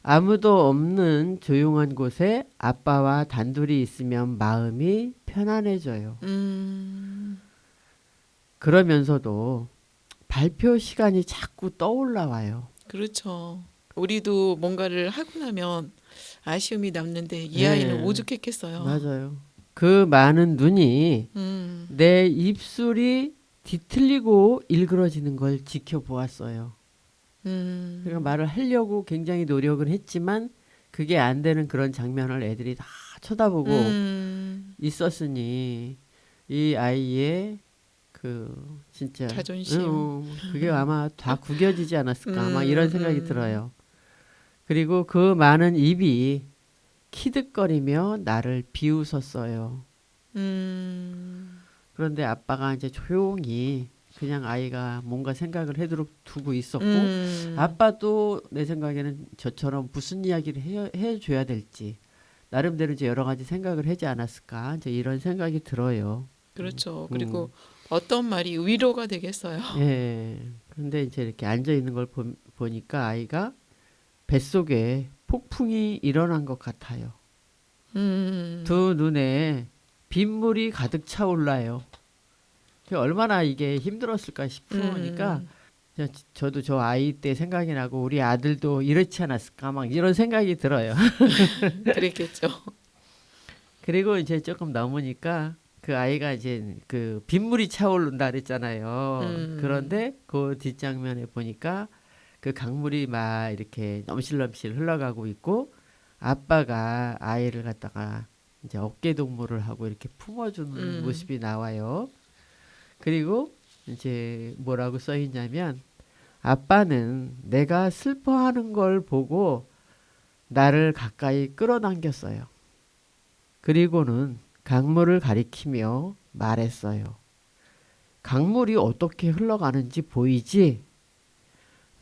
아무도 없는 조용한 곳에 아빠와 단둘이 있으면 마음이 편안해져요. 그러면서도 발표 시간이 자꾸 떠올라와요. 그렇죠. 우리도 뭔가를 하고 나면 아쉬움이 남는데 이 아이는 오죽했겠어요. 맞아요. 그 많은 눈이 내 입술이 뒤틀리고 일그러지는 걸 지켜보았어요. 그러니까 말을 하려고 굉장히 노력을 했지만 그게 안 되는 그런 장면을 애들이 다 쳐다보고 있었으니 이 아이의 그 진짜 자존심 그게 아마 다 구겨지지 않았을까 막 이런 생각이 들어요. 그리고 그 많은 입이 키득거리며 나를 비웃었어요. 그런데 아빠가 이제 조용히 그냥 아이가 뭔가 생각을 해도록 두고 있었고 아빠도 내 생각에는 저처럼 무슨 이야기를 해줘야 될지 나름대로 이제 여러 가지 생각을 하지 않았을까 이제 이런 생각이 들어요. 그렇죠. 그리고 어떤 말이 위로가 되겠어요. 그런데 이제 이렇게 앉아 있는 걸 보니까 아이가 뱃속에 폭풍이 일어난 것 같아요. 두 눈에 빗물이 가득 차올라요. 얼마나 이게 힘들었을까 싶으니까 저도 저 아이 때 생각이 나고 우리 아들도 이렇지 않았을까 막 이런 생각이 들어요. 그랬겠죠. 그리고 이제 조금 넘으니까 그 아이가 이제 그 빗물이 차오른다 그랬잖아요. 그런데 그 뒷장면에 보니까 그 강물이 막 이렇게 넘실넘실 흘러가고 있고 아빠가 아이를 갖다가 이제 어깨 동무를 하고 이렇게 품어주는 모습이 나와요. 그리고 이제 뭐라고 써 있냐면 아빠는 내가 슬퍼하는 걸 보고 나를 가까이 끌어당겼어요. 그리고는 강물을 가리키며 말했어요. 강물이 어떻게 흘러가는지 보이지?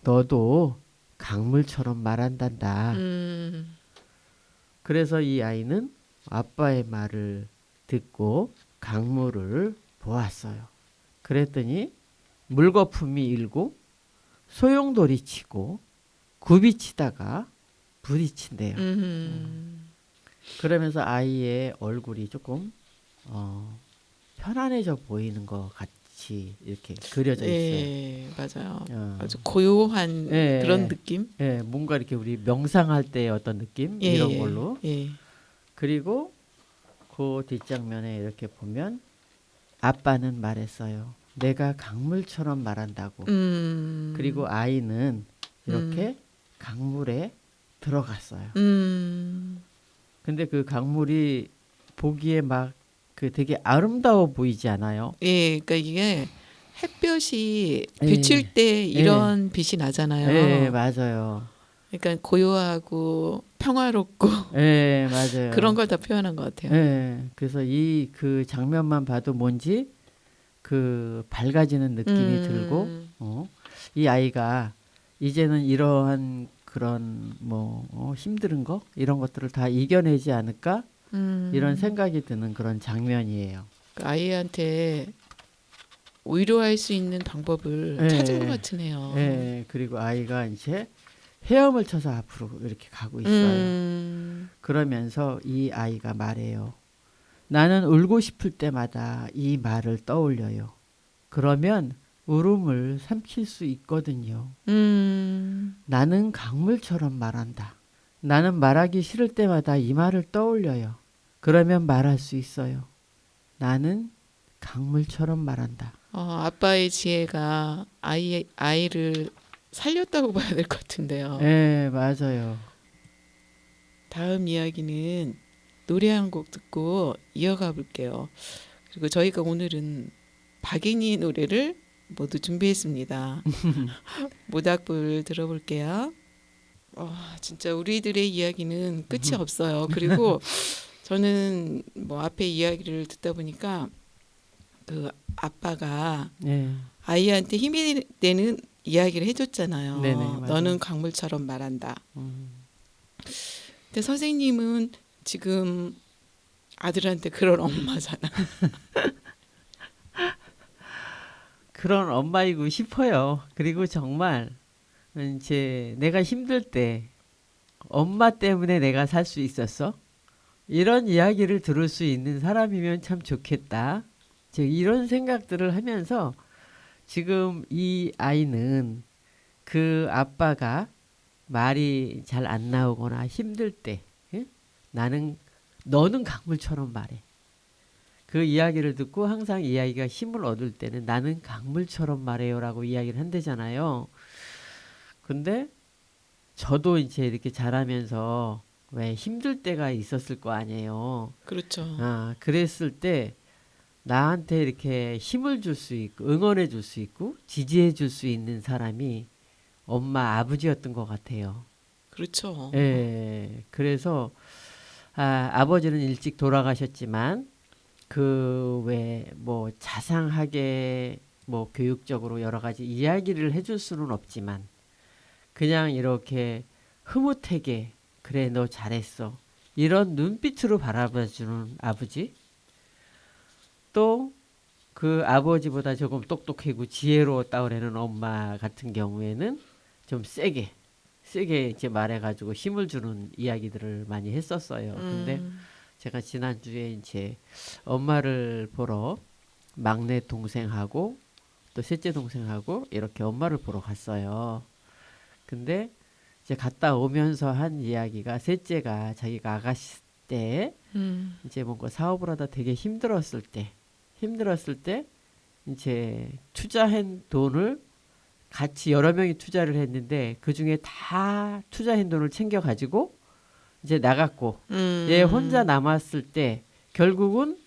너도 강물처럼 말한단다. 그래서 이 아이는 아빠의 말을 듣고 강물을 보았어요. 그랬더니 물거품이 일고 소용돌이 치고 굽이 치다가 부딪힌대요. 그러면서 아이의 얼굴이 조금 편안해져 보이는 것 같이 이렇게 그려져 있어요. 예, 맞아요. 아주 고요한 그런 느낌. 예, 뭔가 이렇게 우리 명상할 때 어떤 느낌 이런 걸로. 그리고 그 뒷장면에 이렇게 보면 아빠는 말했어요. 내가 강물처럼 말한다고. 그리고 아이는 이렇게 강물에 들어갔어요. 근데 그 강물이 보기에 막 그 되게 아름다워 보이지 않아요? 예, 그러니까 이게 햇볕이 비칠 때 이런 빛이 나잖아요. 네, 맞아요. 그러니까 고요하고 평화롭고 네, 맞아요. 그런 걸 다 표현한 것 같아요. 네, 그래서 이 그 장면만 봐도 뭔지 그 밝아지는 느낌이 들고 이 아이가 이제는 이러한 그런 뭐 힘든 거 이런 것들을 다 이겨내지 않을까 이런 생각이 드는 그런 장면이에요. 그 아이한테 위로할 수 있는 방법을 찾은 것 같으네요. 네, 그리고 아이가 이제 헤엄을 쳐서 앞으로 이렇게 가고 있어요. 그러면서 이 아이가 말해요. 나는 울고 싶을 때마다 이 말을 떠올려요. 그러면 울음을 삼킬 수 있거든요. 나는 강물처럼 말한다. 나는 말하기 싫을 때마다 이 말을 떠올려요. 그러면 말할 수 있어요. 나는 강물처럼 말한다. 아빠의 지혜가 아이를 살렸다고 봐야 될 것 같은데요. 네, 맞아요. 다음 이야기는 노래 한 곡 듣고 이어가 볼게요. 그리고 저희가 오늘은 박인희 노래를 모두 준비했습니다. 모닥불 들어볼게요. 진짜 우리들의 이야기는 끝이 없어요. 그리고 저는 뭐 앞에 이야기를 듣다 보니까 그 아빠가 아이한테 힘이 되는 이야기를 해줬잖아요. 네네, 너는 강물처럼 말한다. 근데 선생님은 지금 아들한테 그런 엄마잖아. 그런 엄마이고 싶어요. 그리고 정말 이제 내가 힘들 때 엄마 때문에 내가 살 수 있었어. 이런 이야기를 들을 수 있는 사람이면 참 좋겠다. 이런 생각들을 하면서 지금 이 아이는 그 아빠가 말이 잘 안 나오거나 힘들 때 너는 강물처럼 말해. 그 이야기를 듣고 항상 이 아이가 힘을 얻을 때는 나는 강물처럼 말해요 라고 이야기를 한대잖아요. 근데 저도 이제 이렇게 자라면서 왜 힘들 때가 있었을 거 아니에요. 그렇죠. 그랬을 때 나한테 이렇게 힘을 줄 수 있고 응원해 줄 수 있고 지지해 줄 수 있는 사람이 엄마 아버지였던 것 같아요. 그렇죠. 예. 그래서 아버지는 일찍 돌아가셨지만 그 왜 뭐 자상하게 뭐 교육적으로 여러 가지 이야기를 해줄 수는 없지만 그냥 이렇게 흐뭇하게 그래 너 잘했어 이런 눈빛으로 바라봐주는 아버지, 또 그 아버지보다 조금 똑똑하고 지혜로웠다 그러는 엄마 같은 경우에는 좀 세게 이제 말해가지고 힘을 주는 이야기들을 많이 했었어요. 근데 제가 지난주에 이제 엄마를 보러 막내 동생하고 또 셋째 동생하고 이렇게 엄마를 보러 갔어요. 근데 이제 갔다 오면서 한 이야기가 셋째가 자기가 아가씨 때 이제 뭔가 사업을 하다 되게 힘들었을 때 힘들었을 때 이제 투자한 돈을 같이 여러 명이 투자를 했는데 그 중에 다 투자한 돈을 챙겨 가지고 이제 나갔고 얘 혼자 남았을 때 결국은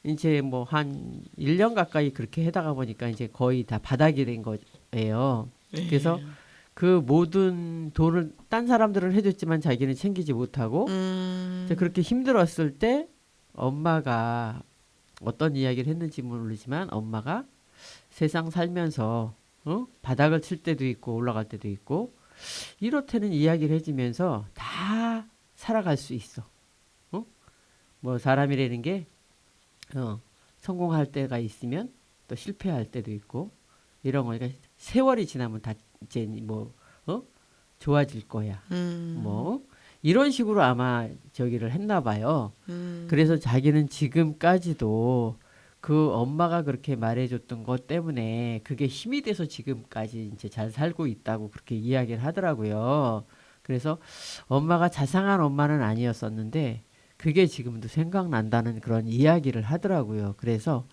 이제 뭐 한 1년 가까이 그렇게 하다가 보니까 이제 거의 다 바닥이 된 거예요. 그래서 그 모든 돈을 딴 사람들은 해줬지만 자기는 챙기지 못하고 이제 그렇게 힘들었을 때 엄마가 어떤 이야기를 했는지 모르지만 엄마가 세상 살면서 바닥을 칠 때도 있고 올라갈 때도 있고 이렇다는 이야기를 해주면서 다 살아갈 수 있어. 뭐 사람이라는 게 성공할 때가 있으면 또 실패할 때도 있고 이런 거니까 세월이 지나면 다 이제 뭐 좋아질 거야. 뭐 이런 식으로 아마 저기를 했나 봐요. 그래서 자기는 지금까지도 그 엄마가 그렇게 말해줬던 것 때문에 그게 힘이 돼서 지금까지 이제 잘 살고 있다고 그렇게 이야기를 하더라고요. 그래서 엄마가 자상한 엄마는 아니었었는데 그게 지금도 생각난다는 그런 이야기를 하더라고요. 그래서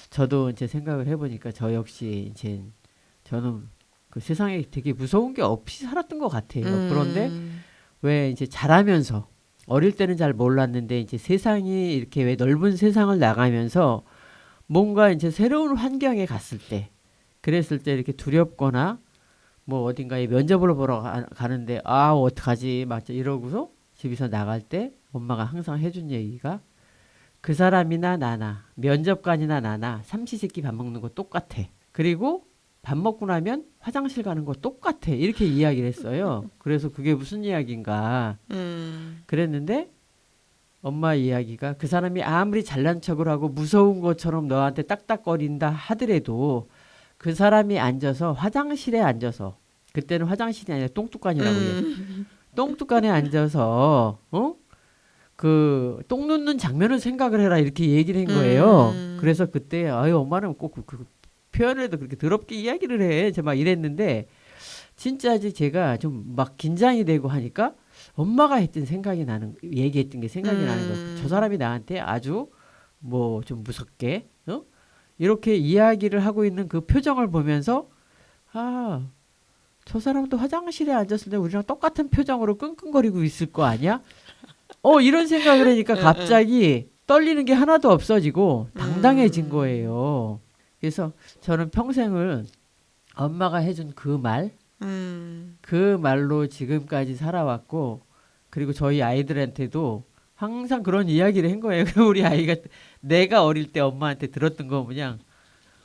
저도 이제 생각을 해보니까 저 역시 이제 저는 그 세상에 되게 무서운 게 없이 살았던 것 같아요. 그런데 왜 이제 자라면서 어릴 때는 잘 몰랐는데 이제 세상이 이렇게 왜 넓은 세상을 나가면서 뭔가 이제 새로운 환경에 갔을 때 그랬을 때 이렇게 두렵거나 뭐 어딘가에 면접을 보러 가는데 아 어떡하지 막 이러고서 집에서 나갈 때 엄마가 항상 해준 얘기가 그 사람이나 나나 면접관이나 나나 삼시세끼 밥 먹는 거 똑같아. 그리고 밥 먹고 나면 화장실 가는 거 똑같아. 이렇게 이야기를 했어요. 그래서 그게 무슨 이야기인가 그랬는데 엄마 이야기가 그 사람이 아무리 잘난 척을 하고 무서운 것처럼 너한테 딱딱거린다 하더라도 그 사람이 앉아서 화장실에 앉아서 그때는 화장실이 아니라 똥뚜껑이라고 해요. 똥뚜껑에 앉아서 그 똥 눕는 장면을 생각을 해라 이렇게 얘기를 한 거예요. 그래서 그때 아유 엄마는 꼭 그 표현을 해도 그렇게 더럽게 이야기를 해. 제가 막 이랬는데 진짜지 제가 좀 막 긴장이 되고 하니까 엄마가 했던 생각이 나는 얘기했던 게 생각이 나는 거예요. 저 사람이 나한테 아주 뭐 좀 무섭게 이렇게 이야기를 하고 있는 그 표정을 보면서 아, 저 사람도 화장실에 앉았을 때 우리랑 똑같은 표정으로 끙끙거리고 있을 거 아니야? 이런 생각을 하니까 갑자기 떨리는 게 하나도 없어지고 당당해진 거예요. 그래서 저는 평생을 엄마가 해준 그 말로 지금까지 살아왔고 그리고 저희 아이들한테도 항상 그런 이야기를 한 거예요. 우리 아이가 내가 어릴 때 엄마한테 들었던 거 그냥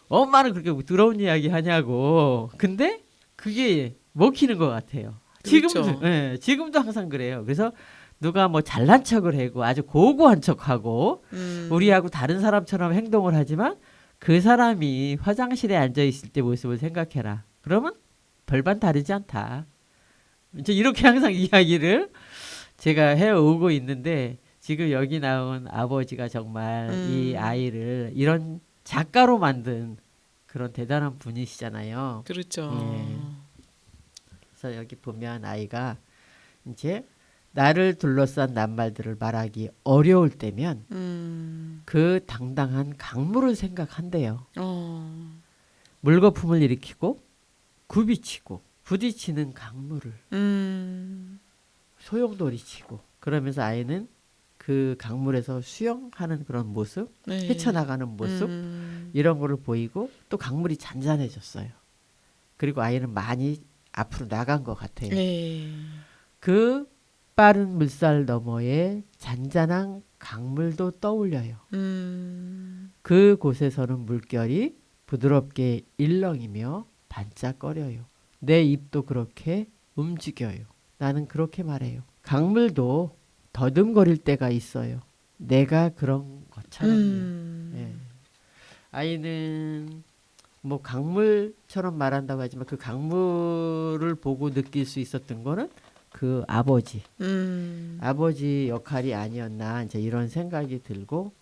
엄마는 그렇게 더러운 이야기 하냐고. 근데 그게 먹히는 것 같아요. 그렇죠. 지금도 항상 그래요. 그래서 누가 뭐 잘난 척을 하고 아주 고고한 척하고 우리하고 다른 사람처럼 행동을 하지만 그 사람이 화장실에 앉아 있을 때 모습을 생각해라. 그러면 별반 다르지 않다. 이제 이렇게 항상 이야기를 제가 해오고 있는데 지금 여기 나온 아버지가 정말 이 아이를 이런 작가로 만든 그런 대단한 분이시잖아요. 그렇죠. 예. 그래서 여기 보면 아이가 이제 나를 둘러싼 낱말들을 말하기 어려울 때면 그 당당한 강물을 생각한대요. 물거품을 일으키고 굽이치고 부딪히는 강물을 소용돌이치고 그러면서 아이는 그 강물에서 수영하는 그런 모습, 네. 헤쳐나가는 모습 이런 거를 보이고 또 강물이 잔잔해졌어요. 그리고 아이는 많이 앞으로 나간 것 같아요. 네. 그 빠른 물살 너머에 잔잔한 강물도 떠올려요. 그 곳에서는 물결이 부드럽게 일렁이며 반짝거려요. 내 입도 그렇게 움직여요. 나는 그렇게 말해요. 강물도 더듬거릴 때가 있어요. 내가 그런 것처럼요. 예. 아이는 뭐 강물처럼 말한다고 하지만 그 강물을 보고 느낄 수 있었던 거는 그 아버지 역할이 아니었나 이제 이런 생각이 들고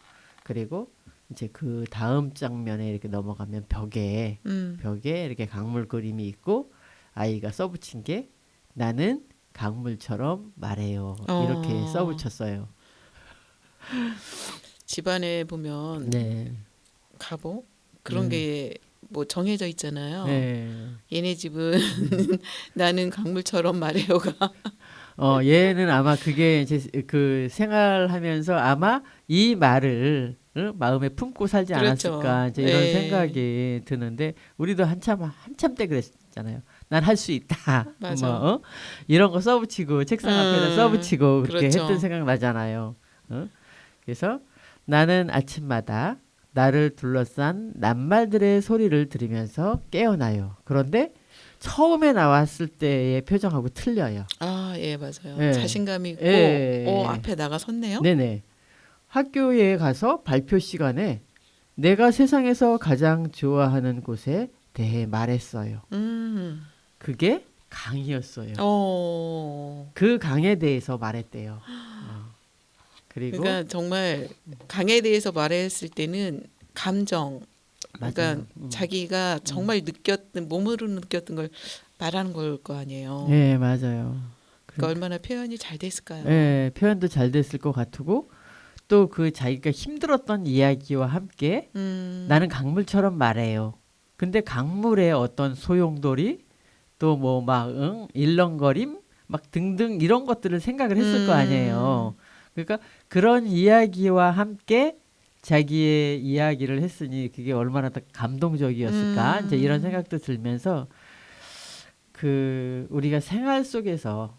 그리고 이제 그 다음 장면에 이렇게 넘어가면 벽에 이렇게 강물 그림이 있고 아이가 써붙인 게 나는 강물처럼 말해요. 이렇게 써붙였어요. 집안에 보면 네. 가보 그런 게 뭐 정해져 있잖아요. 네. 얘네 집은 나는 강물처럼 말해요가. 얘는 아마 그게 이제 그 생활하면서 아마 이 말을 마음에 품고 살지 그렇죠. 않았을까 이제 이런 네. 생각이 드는데 우리도 한참 때 그랬잖아요. 난 할 수 있다. 맞아. 뭐 이런 거 써붙이고 책상 앞에다 써붙이고 그렇게 그렇죠. 했던 생각 나잖아요. 그래서 나는 아침마다 나를 둘러싼 낱말들의 소리를 들으면서 깨어나요. 그런데 처음에 나왔을 때의 표정하고 틀려요. 아, 예, 맞아요. 네. 자신감이 있고 예. 앞에 나가 섰네요. 네네. 학교에 가서 발표 시간에 내가 세상에서 가장 좋아하는 곳에 대해 말했어요. 그게 강이었어요. 그 강에 대해서 말했대요. 그리고 그러니까 정말 강에 대해서 말했을 때는 감정, 그러니까 자기가 정말 느꼈던 몸으로 느꼈던 걸 말하는 걸 거 아니에요. 네, 맞아요. 그러니까 얼마나 표현이 잘 됐을까요? 네, 표현도 잘 됐을 것 같고 또 그 자기가 힘들었던 이야기와 함께 나는 강물처럼 말해요. 근데 강물의 어떤 소용돌이 또 뭐 막 일렁거림 막 등등 이런 것들을 생각을 했을 거 아니에요. 그러니까 그런 이야기와 함께 자기의 이야기를 했으니 그게 얼마나 더 감동적이었을까 이제 이런 생각도 들면서 그 우리가 생활 속에서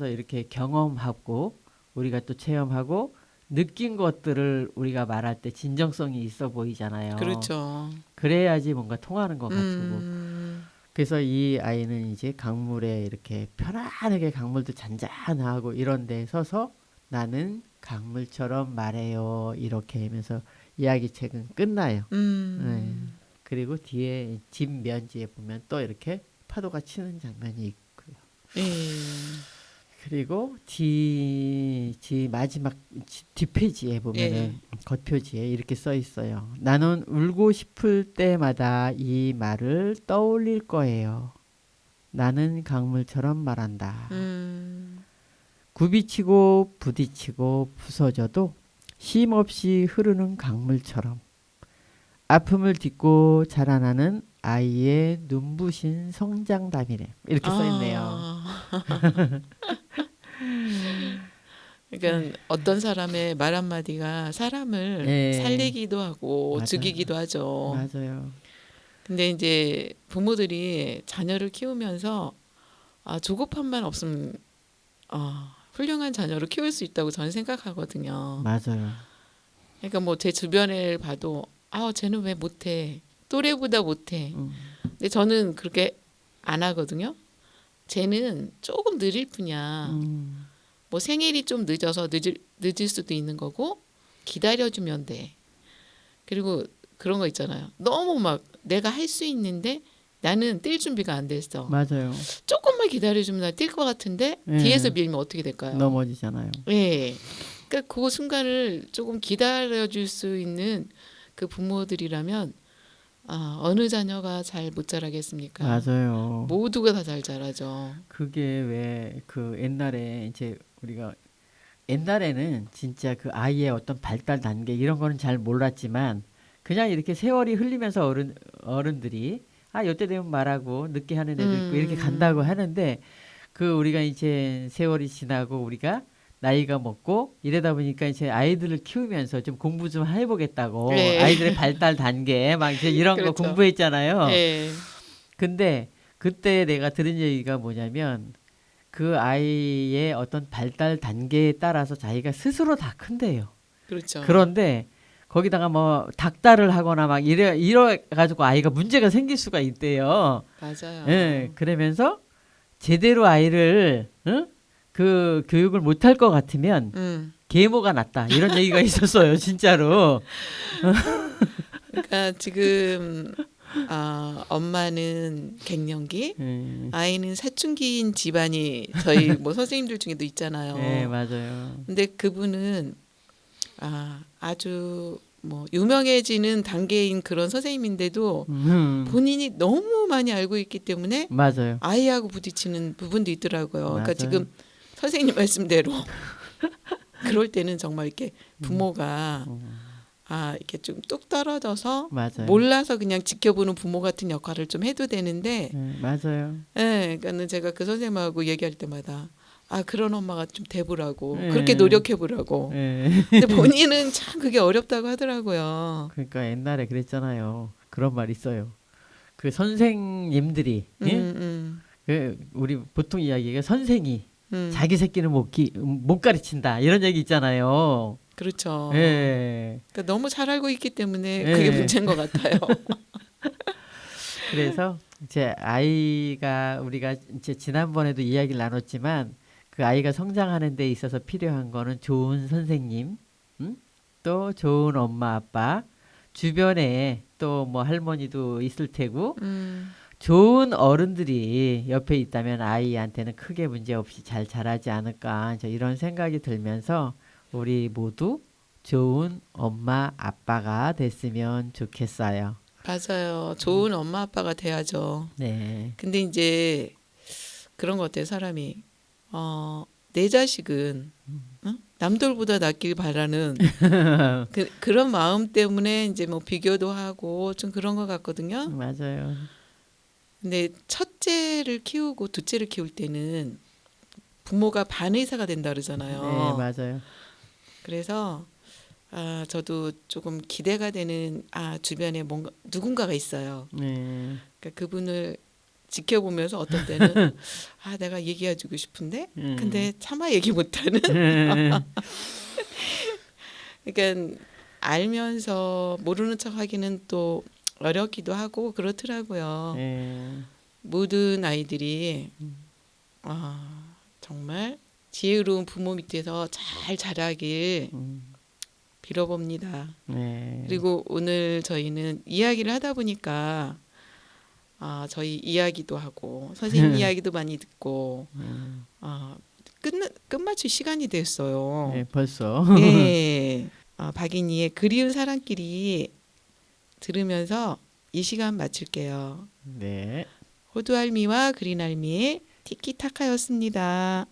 이렇게 경험하고 우리가 또 체험하고 느낀 것들을 우리가 말할 때 진정성이 있어 보이잖아요. 그렇죠. 그래야지 뭔가 통하는 것 같고. 그래서 이 아이는 이제 강물에 이렇게 편안하게 강물도 잔잔하고 이런 데 서서 나는 강물처럼 말해요. 이렇게 하면서 이야기책은 끝나요. 네. 그리고 뒤에 집 면지에 보면 또 이렇게 파도가 치는 장면이 있고요. 그리고 마지막 뒷페이지에 보면은 겉표지에 이렇게 써 있어요. 나는 울고 싶을 때마다 이 말을 떠올릴 거예요. 나는 강물처럼 말한다. 굽이치고 부딪히고 부서져도 쉼없이 흐르는 강물처럼 아픔을 딛고 자라나는 아이의 눈부신 성장담이래. 이렇게 써 있네요. 그러니까 어떤 사람의 말 한마디가 사람을 살리기도 하고 맞아요. 죽이기도 하죠. 맞아요. 근데 이제 부모들이 자녀를 키우면서 조급함만 없으면 훌륭한 자녀를 키울 수 있다고 저는 생각하거든요. 맞아요. 그러니까 뭐 제 주변을 봐도 쟤는 왜 못해? 또래보다 못해. 근데 저는 그렇게 안 하거든요. 쟤는 조금 느릴 뿐이야. 뭐 생일이 좀 늦어서 늦을 수도 있는 거고 기다려주면 돼. 그리고 그런 거 있잖아요. 너무 막 내가 할 수 있는데 나는 뛸 준비가 안 됐어. 맞아요. 조금만 기다려주면 나 뛸 것 같은데 뒤에서 밀면 어떻게 될까요? 넘어지잖아요. 네. 그러니까 그 순간을 조금 기다려줄 수 있는 그 부모들이라면 어느 자녀가 잘 못 자라겠습니까? 맞아요. 모두가 다 잘 자라죠. 그게 왜 그 옛날에 이제 우리가 옛날에는 진짜 그 아이의 어떤 발달 단계 이런 거는 잘 몰랐지만 그냥 이렇게 세월이 흘리면서 어른들이 이때 되면 말하고 늦게 하는 애들 있고 이렇게 간다고 하는데 그 우리가 이제 세월이 지나고 우리가 나이가 먹고 이러다 보니까 이제 아이들을 키우면서 좀 공부 좀 해보겠다고 아이들의 발달 단계 막 이제 이런 그렇죠. 거 공부했잖아요. 네. 근데 그때 내가 들은 얘기가 뭐냐면 그 아이의 어떤 발달 단계에 따라서 자기가 스스로 다 큰대요. 그렇죠. 그런데 거기다가 뭐 닥달을 하거나 막 이래 가지고 아이가 문제가 생길 수가 있대요. 맞아요. 예, 그러면서 제대로 아이를 그 교육을 못할 것 같으면 계모가 낫다 이런 얘기가 있었어요, 진짜로. 그러니까 지금 엄마는 갱년기, 아이는 사춘기인 집안이 저희 뭐 선생님들 중에도 있잖아요. 네, 맞아요. 근데 그분은 아주 뭐 유명해지는 단계인 그런 선생님인데도 본인이 너무 많이 알고 있기 때문에 맞아요. 아이하고 부딪히는 부분도 있더라고요. 맞아요. 그러니까 지금 선생님 말씀대로 그럴 때는 정말 이렇게 부모가 이렇게 좀 뚝 떨어져서 맞아요. 몰라서 그냥 지켜보는 부모 같은 역할을 좀 해도 되는데, 맞아요. 그러니까는 제가 그 선생님하고 얘기할 때마다 그런 엄마가 좀 돼보라고 네. 그렇게 노력해보라고. 근데 본인은 참 그게 어렵다고 하더라고요. 그러니까 옛날에 그랬잖아요. 그런 말 있어요. 그 선생님들이 그 우리 보통 이야기가 선생이 자기 새끼는 못 가르친다 이런 얘기 있잖아요. 그렇죠. 그러니까 너무 잘 알고 있기 때문에 그게 문제인 것 같아요. 그래서 이제 아이가 우리가 이제 지난번에도 이야기를 나눴지만 그 아이가 성장하는 데 있어서 필요한 거는 좋은 선생님, 또 좋은 엄마 아빠, 주변에 또 뭐 할머니도 있을 테고 좋은 어른들이 옆에 있다면 아이한테는 크게 문제 없이 잘 자라지 않을까 이제 이런 생각이 들면서 우리 모두 좋은 엄마 아빠가 됐으면 좋겠어요. 맞아요. 좋은 엄마 아빠가 돼야죠. 네. 근데 이제 그런 것 같아요. 사람이 내 자식은 남들보다 낫길 바라는 그런 마음 때문에 이제 뭐 비교도 하고 좀 그런 것 같거든요. 맞아요. 근데 첫째를 키우고 둘째를 키울 때는 부모가 반의사가 된다 그러잖아요. 네, 맞아요. 그래서 저도 조금 기대가 되는 주변에 뭔가 누군가가 있어요. 네. 그러니까 그분을 지켜보면서 어떤 때는 내가 얘기해주고 싶은데 근데 차마 얘기 못하는 그러니까 알면서 모르는 척하기는 또 어렵기도 하고 그렇더라고요. 모든 아이들이 정말 지혜로운 부모 밑에서 잘 자라길 빌어봅니다. 그리고 오늘 저희는 이야기를 하다 보니까 저희 이야기도 하고 선생님 이야기도 많이 듣고 끝마칠 시간이 됐어요. 네, 벌써. 네. 박인희의 그리운 사람끼리 들으면서 이 시간 마칠게요. 네. 호두알미와 그린알미의 티키타카였습니다.